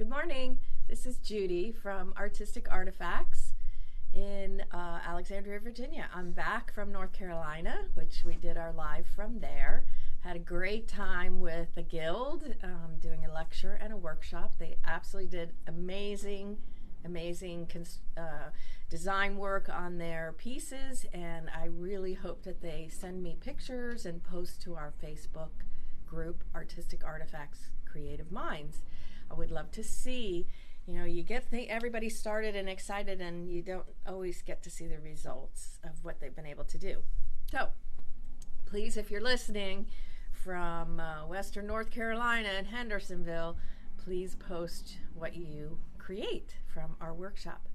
Good morning. This is Judy from Artistic Artifacts in Alexandria, Virginia. I'm back from North Carolina, which we did our live from there. Had a great time with the Guild, doing a lecture and a workshop. They absolutely did amazing design work on their pieces, and I really hope that they send me pictures and post to our Facebook group, Artistic Artifacts Creative Minds. I would love to see, you get everybody started and excited, and you don't always get to see the results of what they've been able to do. So please, if you're listening from Western North Carolina and Hendersonville, please post what you create from our workshop.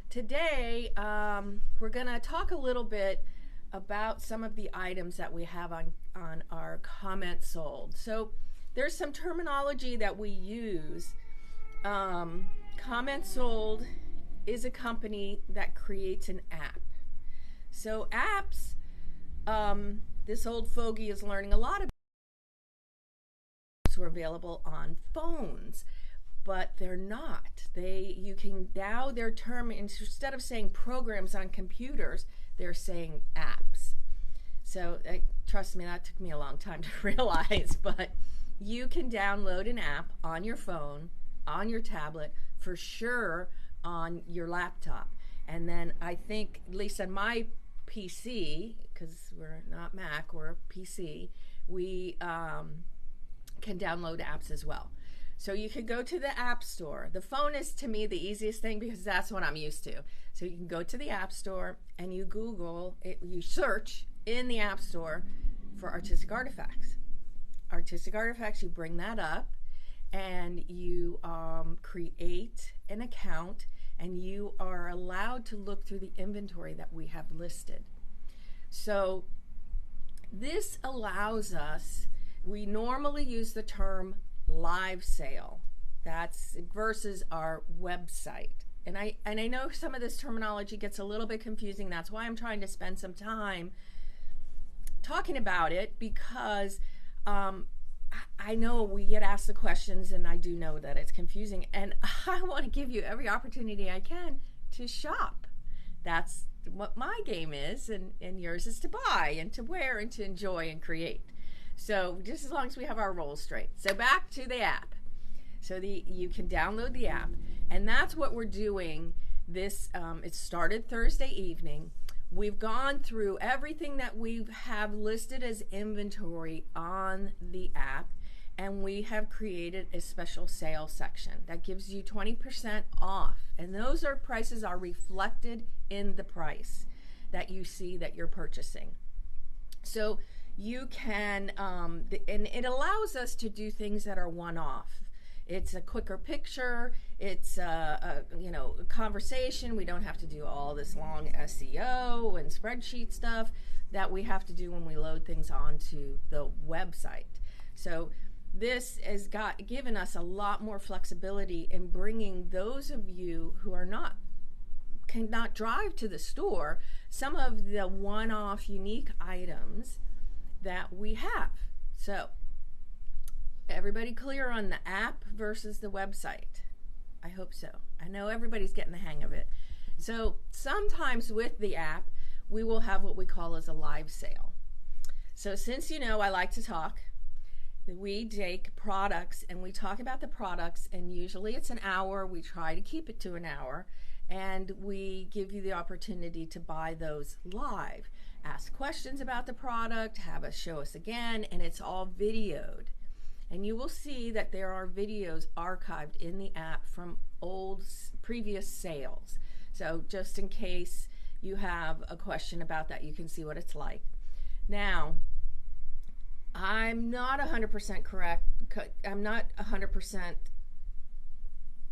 Today, we're going to talk a little bit about some of the items that we have on our comment sold. So there's some terminology that we use. Comment Sold is a company that creates an app. So apps, this old fogey is learning a lot about apps are available on phones, but they're not. You can now their term, instead of saying programs on computers, they're saying apps. So trust me, that took me a long time to realize, but you can download an app on your phone, on your tablet, for sure on your laptop. And then I think, at least on my PC, because we're not Mac, we're PC, we can download apps as well. So you could go to the App Store. The phone is, to me, the easiest thing because that's what I'm used to. So you can go to the App Store and you Google, you search in the App Store for Artistic Artifacts. Artistic Artifacts, you bring that up and you create an account, and you are allowed to look through the inventory that we have listed. So this allows us, we normally use the term live sale. That's versus our website. And I know some of this terminology gets a little bit confusing. That's why I'm trying to spend some time talking about it, because I know we get asked the questions, and I do know that it's confusing, and I want to give you every opportunity I can to shop. That's what my game is, and yours is to buy and to wear and to enjoy and create. So just as long as we have our roles straight. So back to the app. So you can download the app, and that's what we're doing. This it started Thursday evening. We've gone through everything that we have listed as inventory on the app, and we have created a special sale section that gives you 20% off. And those prices are reflected in the price that you see that you're purchasing. So you can, and it allows us to do things that are one-off. It's a quicker picture. It's a conversation. We don't have to do all this long SEO and spreadsheet stuff that we have to do when we load things onto the website. So this has given us a lot more flexibility in bringing those of you who cannot drive to the store some of the one-off unique items that we have. So everybody clear on the app versus the website? I hope so. I know everybody's getting the hang of it. So sometimes with the app, we will have what we call as a live sale. So since I like to talk, we take products and we talk about the products, and usually it's an hour. We try to keep it to an hour, and we give you the opportunity to buy those live. Ask questions about the product, have us show us again, and it's all videoed. And you will see that there are videos archived in the app from previous sales. So just in case you have a question about that, you can see what it's like. Now, I'm not 100% correct. I'm not 100%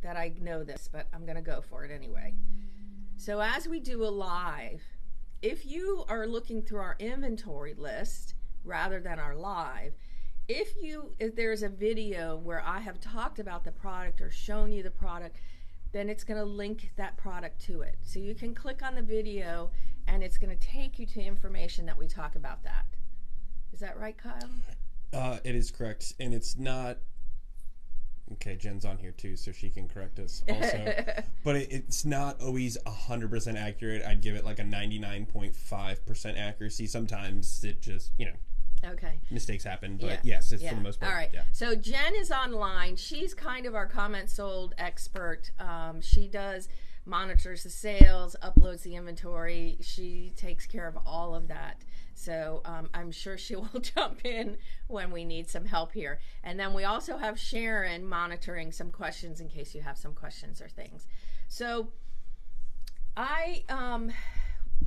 that I know this, but I'm going to go for it anyway. So as we do a live, if you are looking through our inventory list rather than our live, if there's a video where I have talked about the product or shown you the product, then it's going to link that product to it. So you can click on the video and it's going to take you to information that we talk about that. Is that right, Kyle? It is correct. And it's not Okay, Jen's on here too, so she can correct us also. But it's not always 100% accurate. I'd give it like a 99.5% accuracy. Sometimes it just, Okay. mistakes happen. But yes, it's for the most part. All right. Yeah. So Jen is online. She's kind of our comment sold expert. She monitors the sales, uploads the inventory. She takes care of all of that. So I'm sure she will jump in when we need some help here. And then we also have Sharon monitoring some questions in case you have some questions or things. So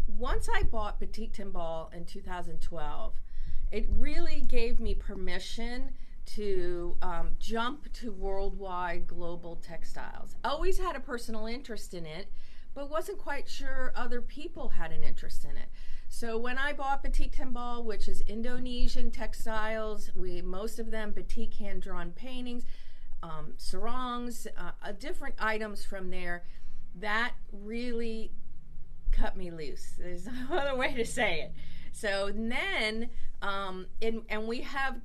once I bought Boutique Timbal in 2012, it really gave me permission to jump to worldwide global textiles. Always had a personal interest in it, but wasn't quite sure other people had an interest in it. So when I bought Boutique Timbal, which is Indonesian textiles, most of them batik hand-drawn paintings, sarongs, different items from there, that really cut me loose. There's no other way to say it. So then, and we have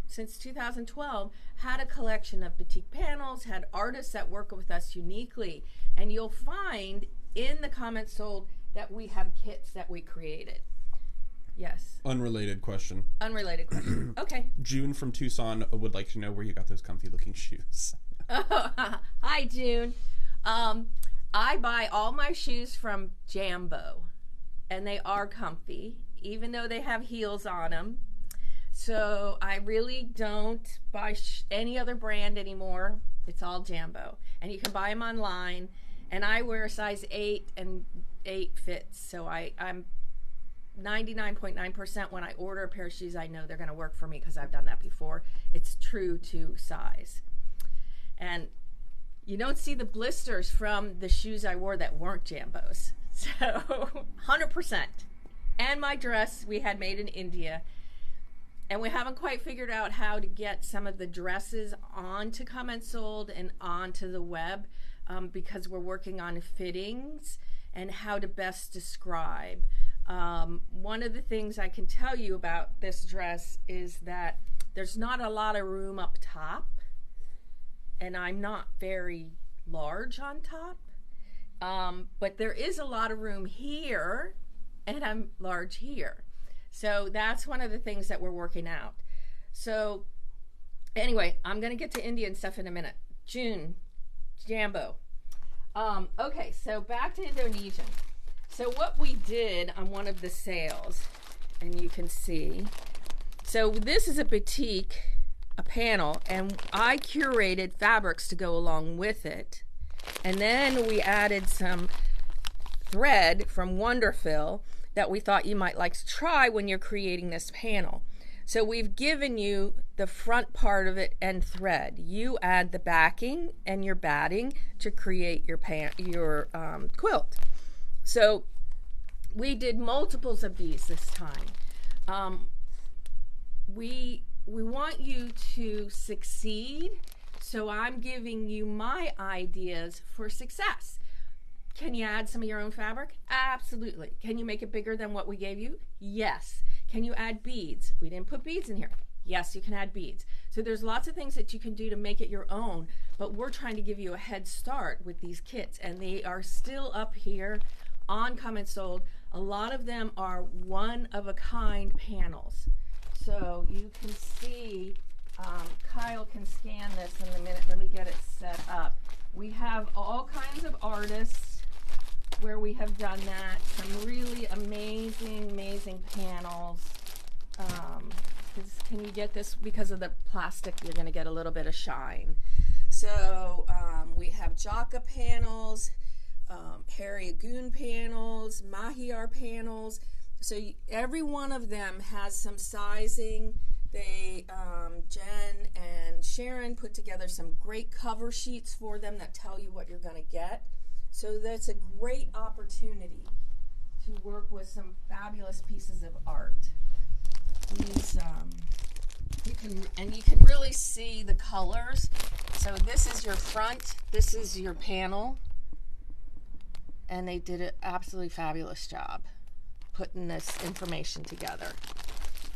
since 2012, had a collection of batik panels, had artists that work with us uniquely, and you'll find in the comments sold that we have kits that we created. Yes. Unrelated question. Okay. June from Tucson would like to know where you got those comfy looking shoes. Hi, June. I buy all my shoes from Jambo, and they are comfy, even though they have heels on them. So I really don't buy any other brand anymore. It's all Jambo. And you can buy them online. And I wear a size 8, and 8 fits. So I'm 99.9% when I order a pair of shoes, I know they're going to work for me because I've done that before. It's true to size. And you don't see the blisters from the shoes I wore that weren't Jambos. So 100%. And my dress we had made in India. And we haven't quite figured out how to get some of the dresses onto Comments Sold and onto the web because we're working on fittings and how to best describe. One of the things I can tell you about this dress is that there's not a lot of room up top, and I'm not very large on top, but there is a lot of room here, and I'm large here. So that's one of the things that we're working out. So anyway, I'm going to get to India and stuff in a minute. June, Jambo. Okay, so back to Indonesian. So what we did on one of the sales, and you can see, so this is a batik, a panel, and I curated fabrics to go along with it. And then we added some thread from Wonderfill that we thought you might like to try when you're creating this panel. So we've given you the front part of it and thread. You add the backing and your batting to create your quilt. So we did multiples of these this time. We want you to succeed, so I'm giving you my ideas for success. Can you add some of your own fabric? Absolutely. Can you make it bigger than what we gave you? Yes. Can you add beads? We didn't put beads in here. Yes, you can add beads. So there's lots of things that you can do to make it your own, but we're trying to give you a head start with these kits, and they are still up here on Comments Sold. A lot of them are one-of-a-kind panels. So you can see, Kyle can scan this in a minute. Let me get it set up. We have all kinds of artists where we have done that. Some really amazing panels. Can you get this? Because of the plastic, you're going to get a little bit of shine. So we have Jaka panels, Harry Agoon panels, Mahiyar panels. So every one of them has some sizing. Jen and Sharon put together some great cover sheets for them that tell you what you're going to get. So that's a great opportunity to work with some fabulous pieces of art. These, you can really see the colors. So this is your front, this is your panel, and they did an absolutely fabulous job putting this information together.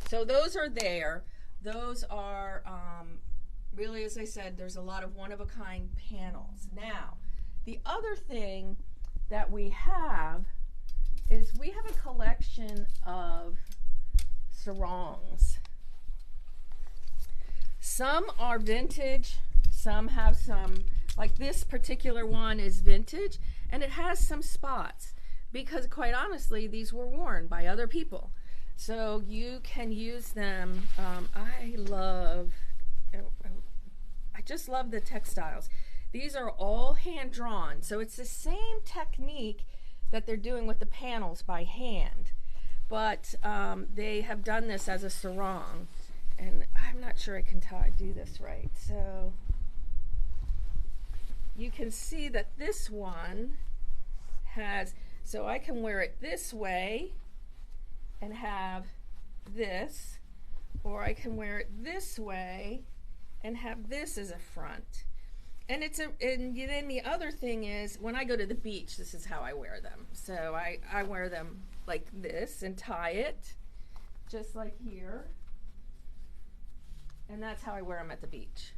So those are there. Those are really, as I said, there's a lot of one-of-a-kind panels. Now, the other thing that we have is we have a collection of sarongs. Some are vintage, some have some, like this particular one is vintage, and it has some spots because, quite honestly, these were worn by other people. So you can use them. I just love the textiles. These are all hand drawn, so it's the same technique that they're doing with the panels by hand, but they have done this as a sarong, and I'm not sure I can do this right. So you can see that this one has, so I can wear it this way and have this, or I can wear it this way and have this as a front. And and then the other thing is, when I go to the beach, this is how I wear them. So I wear them like this and tie it, just like here. And that's how I wear them at the beach.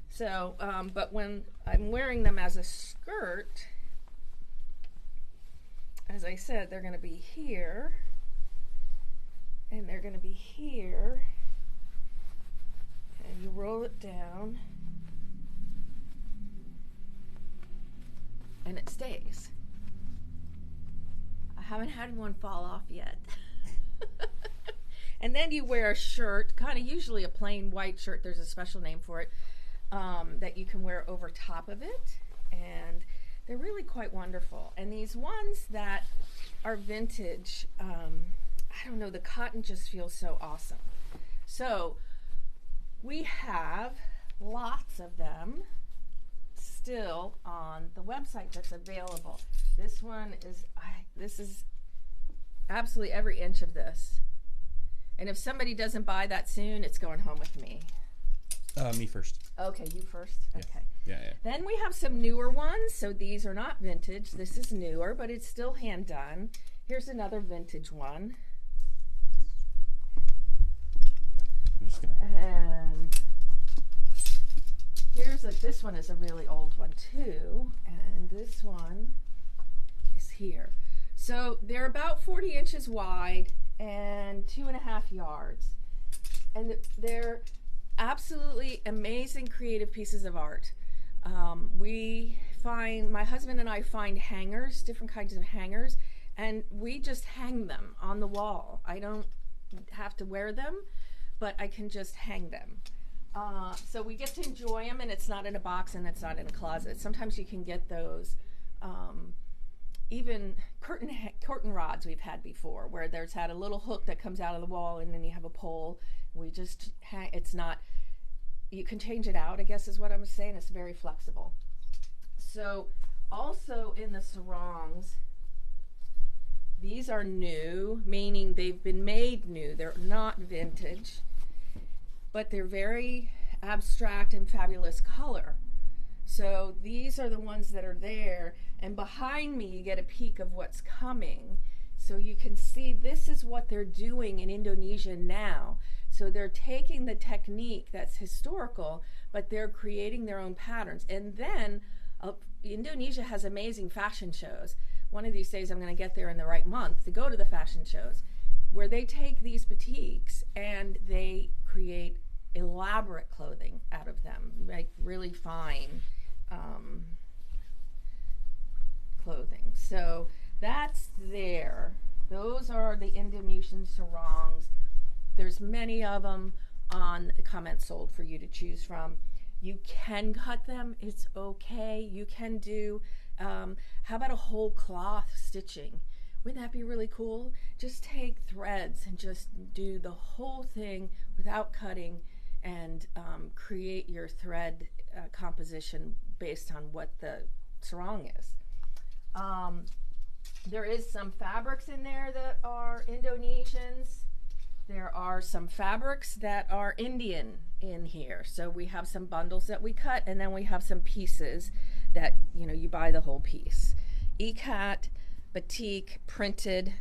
So, but when I'm wearing them as a skirt, as I said, they're going to be here, and they're going to be here, and you roll it down, and it stays. I haven't had one fall off yet. And then you wear a shirt, kind of usually a plain white shirt, there's a special name for it, that you can wear over top of it, and they're really quite wonderful. And these ones that are vintage, I don't know, the cotton just feels so awesome. So we have lots of them still on the website that's available. This one is, this is absolutely every inch of this. And if somebody doesn't buy that soon, it's going home with me. Me first. Okay, you first? Yeah. Okay. Yeah. Then we have some newer ones. So these are not vintage. This is newer, but it's still hand done. Here's another vintage one. I'm just gonna. And here's this one is a really old one too. And this one is here. So they're about 40 inches wide and 2.5 yards. And they're absolutely amazing creative pieces of art. My husband and I find hangers, different kinds of hangers, and we just hang them on the wall. I don't have to wear them, but I can just hang them. So we get to enjoy them, and it's not in a box and it's not in a closet. Sometimes you can get those even curtain rods we've had before, where there's had a little hook that comes out of the wall and then you have a pole. We just hang, it's not, you can change it out, I guess is what I'm saying. It's very flexible. So also in the sarongs, these are new, meaning they've been made new. They're not vintage, but they're very abstract and fabulous color. So these are the ones that are there, and behind me you get a peek of what's coming. So you can see this is what they're doing in Indonesia now. So they're taking the technique that's historical, but they're creating their own patterns. And then Indonesia has amazing fashion shows. One of these days I'm going to get there in the right month to go to the fashion shows, where they take these batiks and they create elaborate clothing out of them, like really fine clothing. So that's there. Those are the Indonesian sarongs. There's many of them on Comment Sold for you to choose from. You can cut them, it's okay. You can do, how about a whole cloth stitching? Wouldn't that be really cool? Just take threads and just do the whole thing without cutting, and create your thread composition based on what the sarong is. There is some fabrics in there that are Indonesians. There are some fabrics that are Indian in here. So we have some bundles that we cut, and then we have some pieces that, you know, you buy the whole piece. Ikat, batik, printed.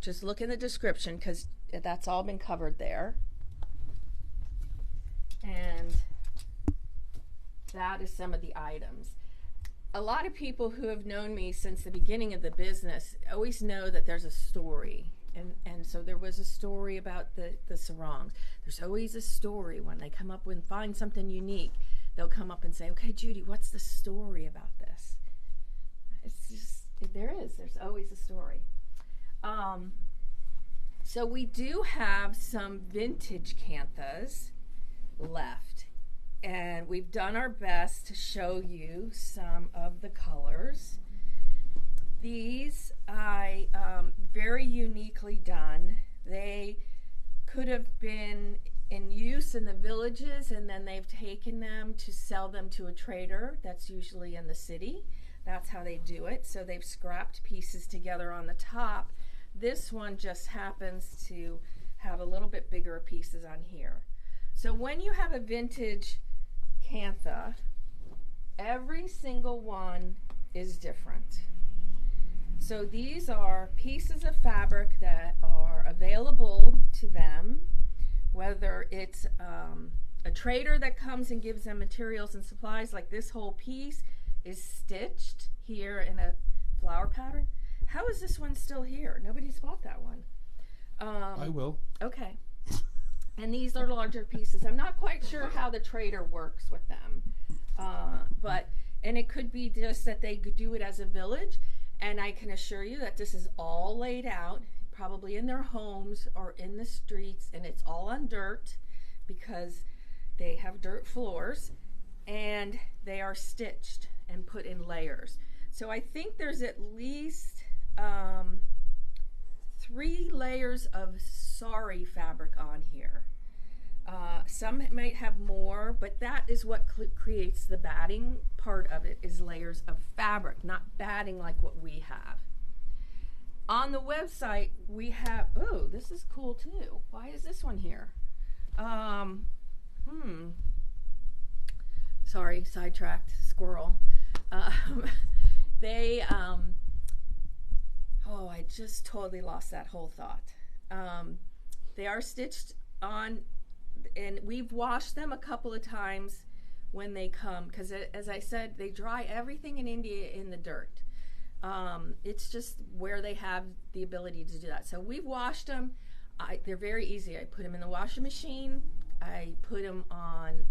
Just look in the description because that's all been covered there. And that is some of the items. A lot of people who have known me since the beginning of the business always know that there's a story. And so there was a story about the sarongs. There's always a story when they come up and find something unique. They'll come up and say, okay, Judy, what's the story about this? It's just, there's always a story. So we do have some vintage kanthas left. And we've done our best to show you some of the colors. These I very uniquely done. They could have been in use in the villages, and then they've taken them to sell them to a trader that's usually in the city. That's how they do it. So they've scrapped pieces together on the top. This one just happens to have a little bit bigger pieces on here. So when you have a vintage kantha, every single one is different. So these are pieces of fabric that are available to them, whether it's a trader that comes and gives them materials and supplies, like this whole piece is stitched here in a flower pattern. How is this one still here? Nobody's bought that one. I will. Okay. And these are larger pieces. I'm not quite sure how the trader works with them. And it could be just that they do it as a village. And I can assure you that this is all laid out, probably in their homes or in the streets, and it's all on dirt because they have dirt floors, and they are stitched and put in layers. So I think there's at least 3 layers of sari fabric on here. Some might have more, but that is what creates the batting part of it, is layers of fabric, not batting like what we have. On the website, we have, oh, this is cool too. Why is this one here? Sorry, sidetracked, squirrel. Oh, I just totally lost that whole thought. They are stitched on, and we've washed them a couple of times when they come, because as I said, they dry everything in India in the dirt. It's just where they have the ability to do that. So we've washed them. They're very easy. I put them in the washing machine. I put them on,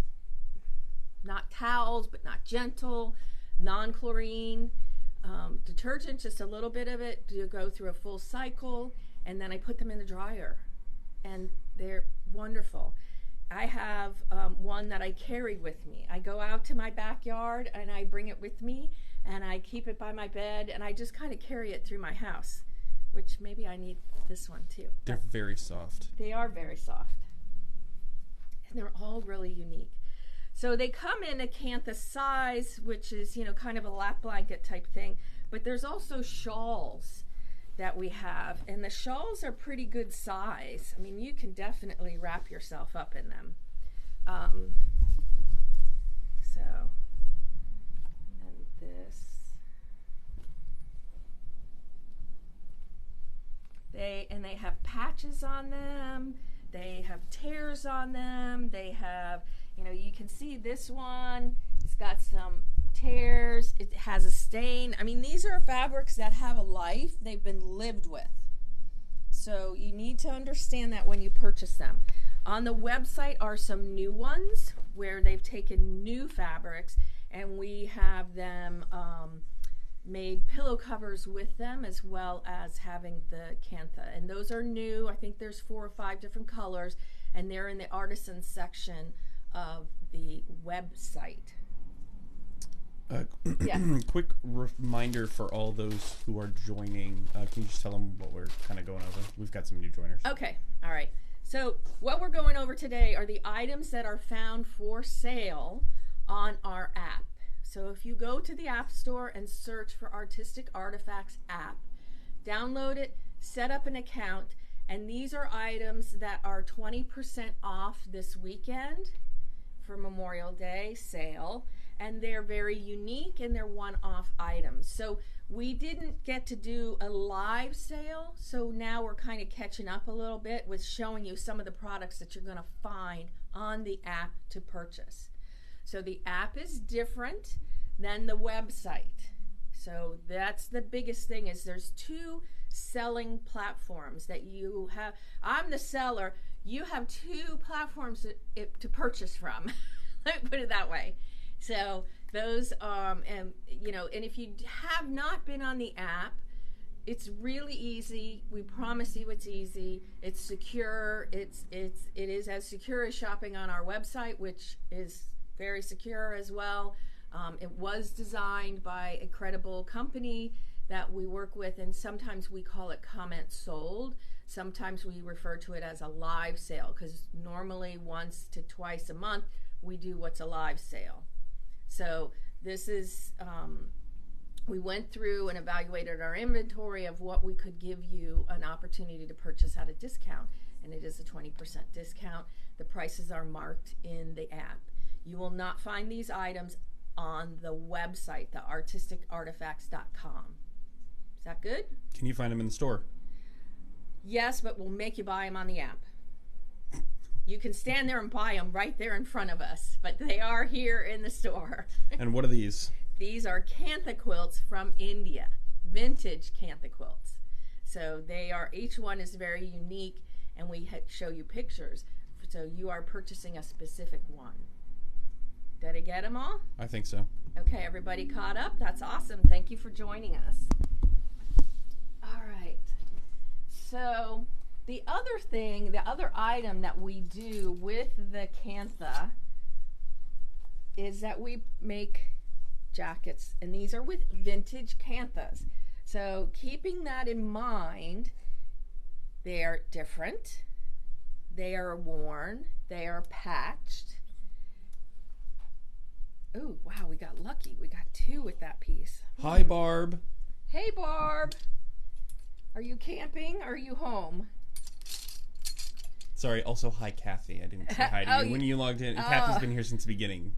not towels, but not gentle, non-chlorine detergent, just a little bit of it to go through a full cycle, and then I put them in the dryer, and they're wonderful. I have one that I carry with me. I go out to my backyard and I bring it with me, and I keep it by my bed, and I just kind of carry it through my house, which maybe I need this one too. They're very soft. They are very soft. And they're all really unique. So they come in a kantha size, which is, kind of a lap blanket type thing, but there's also shawls that we have, and the shawls are pretty good size. I mean, you can definitely wrap yourself up in them. And this. They have patches on them. They have tears on them. They have, you can see this one. It's got some tears. It has a stain. I mean, these are fabrics that have a life. They've been lived with. So you need to understand that when you purchase them. On the website are some new ones where they've taken new fabrics, and we have them made pillow covers with them, as well as having the kantha. And those are new. I think there's 4 or 5 different colors, and they're in the artisan section of the website. Quick reminder for all those who are joining. Can you just tell them what we're kind of going over? We've got some new joiners. Okay. All right. So what we're going over today are the items that are found for sale on our app. So if you go to the App Store and search for Artistic Artifacts app, download it, set up an account, and these are items that are 20% off this weekend for Memorial Day sale, and they're very unique and they're one-off items. So we didn't get to do a live sale, so now we're kind of catching up a little bit with showing you some of the products that you're going to find on the app to purchase. So the app is different than the website. So that's the biggest thing, is there's two selling platforms that you have. I'm the seller. You have two platforms to purchase from. Let me put it that way. So those, and if you have not been on the app, it's really easy. We promise you it's easy. It's secure. It is as secure as shopping on our website, which is very secure as well. It was designed by a credible company that we work with, and sometimes we call it comment sold. Sometimes we refer to it as a live sale, because normally once to twice a month we do what's a live sale. So this is, we went through and evaluated our inventory of what we could give you an opportunity to purchase at a discount, and it is a 20% discount. The prices are marked in the app. You will not find these items on the website, the artisticartifacts.com. Is that good? Can you find them in the store? Yes, but we'll make you buy them on the app. You can stand there and buy them right there in front of us, but they are here in the store. And what are these? These are kantha quilts from India, vintage kantha quilts. So they are, each one is very unique, and we show you pictures. So you are purchasing a specific one. Did I get them all? I think so. Okay, everybody caught up? That's awesome. Thank you for joining us. All right. So the other thing, the other item that we do with the kantha is that we make jackets, and these are with vintage kanthas. So keeping that in mind, they are different, they are worn, they are patched. Oh, wow, we got lucky. We got two with that piece. Hi, Barb. Hey, Barb. Are you camping or are you home? Sorry, also hi, Kathy. I didn't say hi to you when you logged in. Kathy's been here since the beginning.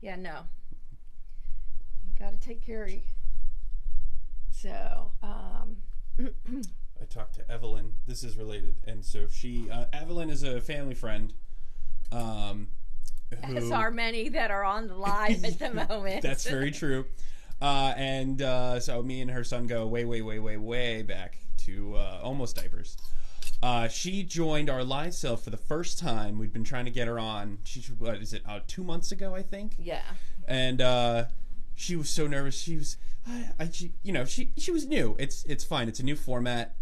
Yeah, no. You got to take care of you. So, I talked to Evelyn. This is related. And so she, Evelyn is a family friend. As are many that are on the live at the moment. That's very true. So me and her son go way back to almost diapers. She joined our live sale for the first time. We'd been trying to get her on. What is it? 2 months ago, I think. Yeah. And she was so nervous. She was, she was new. It's fine. It's a new format.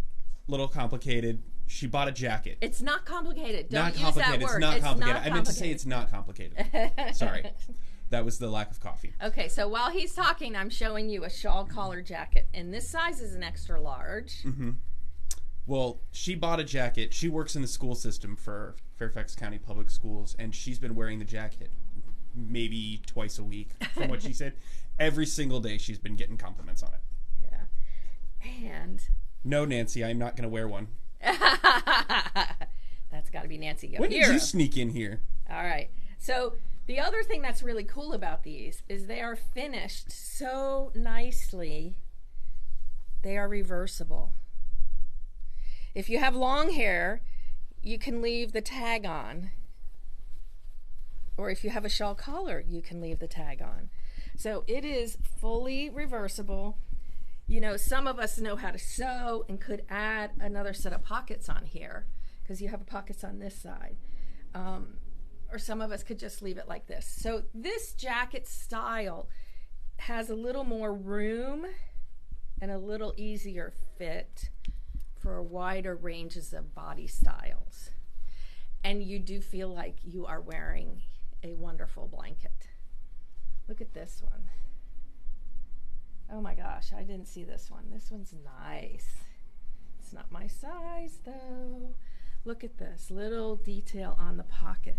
Little complicated. She bought a jacket. It's not complicated. Don't use that word. It's not complicated. I meant to say it's not complicated. Sorry. That was the lack of coffee. Okay, so while he's talking, I'm showing you a shawl collar jacket. And this size is an extra large. Mm-hmm. Well, she bought a jacket. She works in the school system for Fairfax County Public Schools, and she's been wearing the jacket maybe twice a week, from what she said. Every single day she's been getting compliments on it. Yeah. And... No, Nancy, I'm not going to wear one. That's got to be Nancy. Go. When did you sneak in here? All right. So the other thing that's really cool about these is they are finished so nicely. They are reversible. If you have long hair, you can leave the tag on. Or if you have a shawl collar, you can leave the tag on. So it is fully reversible. You know, some of us know how to sew and could add another set of pockets on here because you have pockets on this side. Or some of us could just leave it like this. So this jacket style has a little more room and a little easier fit for wider ranges of body styles. And you do feel like you are wearing a wonderful blanket. Look at this one. Oh my gosh, I didn't see this one. This one's nice. It's not my size though. Look at this little detail on the pocket.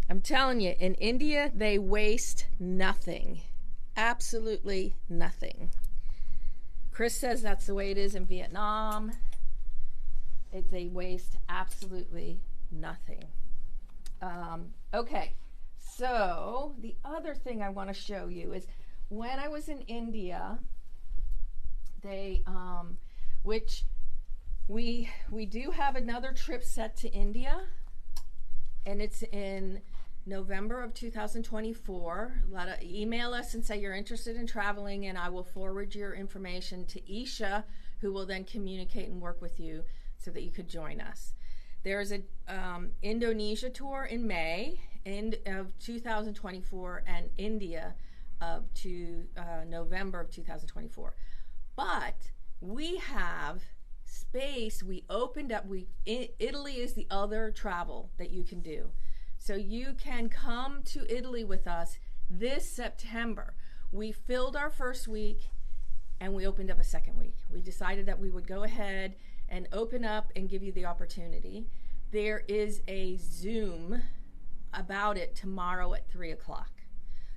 I'm telling you, in India, they waste nothing. Absolutely nothing. Chris says that's the way it is in Vietnam. They waste absolutely nothing. Okay, so the other thing I want to show you is when I was in India, they, which we do have another trip set to India, and it's in November of 2024. Email us and say you're interested in traveling, and I will forward your information to Isha, who will then communicate and work with you so that you could join us. There's a Indonesia tour in May of 2024, and India to November of 2024. But we have space. We opened up. Italy is the other travel that you can do. So you can come to Italy with us this September. We filled our first week and we opened up a second week. We decided that we would go ahead and open up and give you the opportunity. There is a Zoom about it tomorrow at 3 o'clock.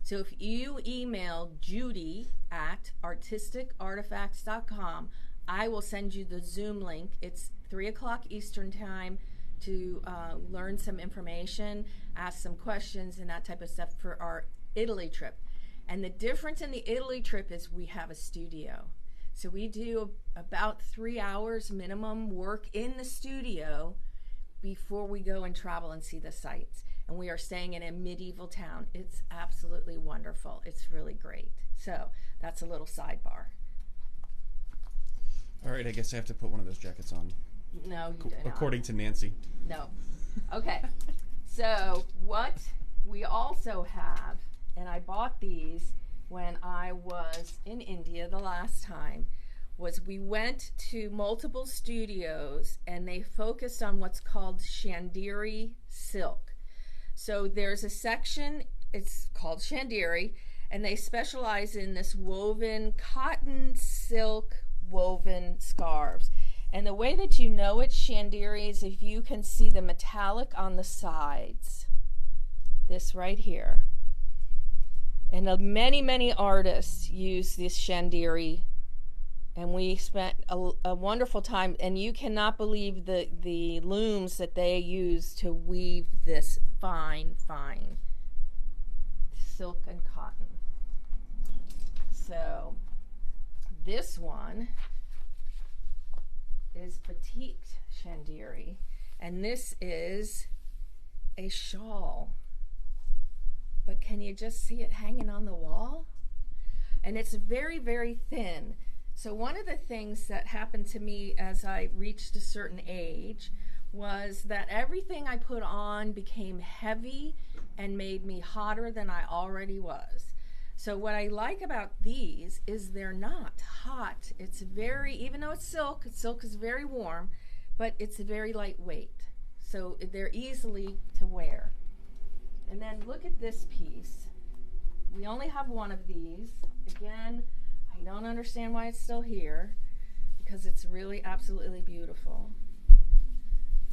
So if you email Judy at artisticartifacts.com, I will send you the Zoom link. It's 3 o'clock Eastern time to learn some information, ask some questions, and that type of stuff for our Italy trip. And the difference in the Italy trip is we have a studio. So we do about 3 hours minimum work in the studio before we go and travel and see the sights. And we are staying in a medieval town. It's absolutely wonderful. It's really great. So that's a little sidebar. All right, I guess I have to put one of those jackets on. No, you do not. According to Nancy. No. Okay. So what we also have, and I bought these when I was in India the last time, was we went to multiple studios and they focused on what's called chandiri silk. So there's a section, it's called chandiri, and they specialize in this woven cotton silk woven scarves. And the way that you know it's chandiri is if you can see the metallic on the sides. This right here. And many artists use this chandiri. And we spent a wonderful time. And you cannot believe the looms that they use to weave this fine silk and cotton. So this one is petite chandiri, and this is a shawl. But can you just see it hanging on the wall? And it's very thin. So one of the things that happened to me as I reached a certain age was that everything I put on became heavy and made me hotter than I already was. So what I like about these is they're not hot. It's very, even though it's silk is very warm, but it's very lightweight. So they're easily to wear. And then look at this piece. We only have one of these. Again, I don't understand why it's still here because it's really absolutely beautiful.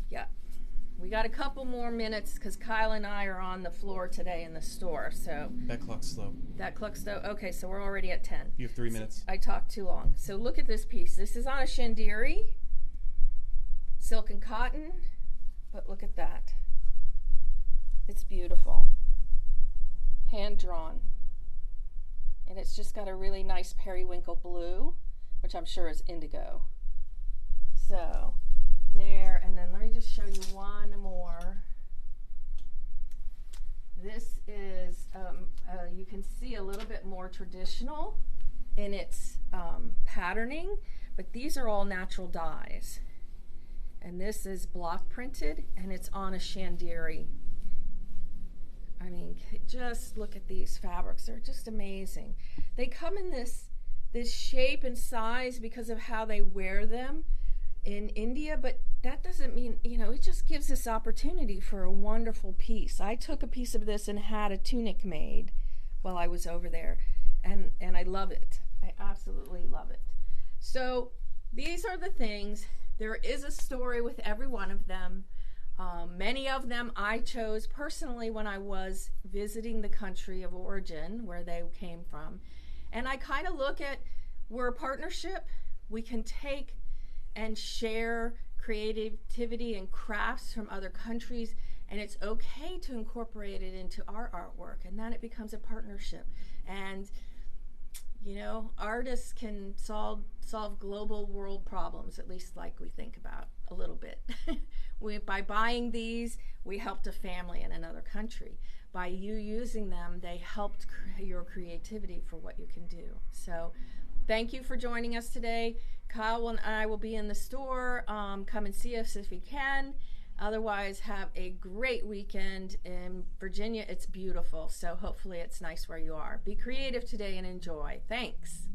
Yeah. We got a couple more minutes because Kyle and I are on the floor today in the store. So that clock's slow. Okay, so we're already at 10. You have 3 minutes. I talked too long. So look at this piece. This is on a chandiri, silk and cotton, but look at that. It's beautiful. Hand drawn. And it's just got a really nice periwinkle blue, which I'm sure is indigo. So there, and then let me just show you one more. This is, you can see a little bit more traditional in its patterning, but these are all natural dyes. And this is block printed, and it's on a chandiri. I mean, just look at these fabrics. They're just amazing. They come in this shape and size because of how they wear them in India, but that doesn't mean, it just gives us opportunity for a wonderful piece. I took a piece of this and had a tunic made while I was over there, and I love it. I absolutely love it. So these are the things. There is a story with every one of them. Many of them I chose personally when I was visiting the country of origin where they came from. And I kind of look at, we're a partnership. We can take and share creativity and crafts from other countries, and it's okay to incorporate it into our artwork, and then it becomes a partnership. And artists can solve global world problems, at least like we think about a little bit. By buying these, we helped a family in another country. by you using them, they helped your creativity for what you can do. So thank you for joining us today. Kyle and I will be in the store. Come and see us if you can. Otherwise, have a great weekend. In Virginia, it's beautiful, so hopefully it's nice where you are. Be creative today and enjoy. Thanks.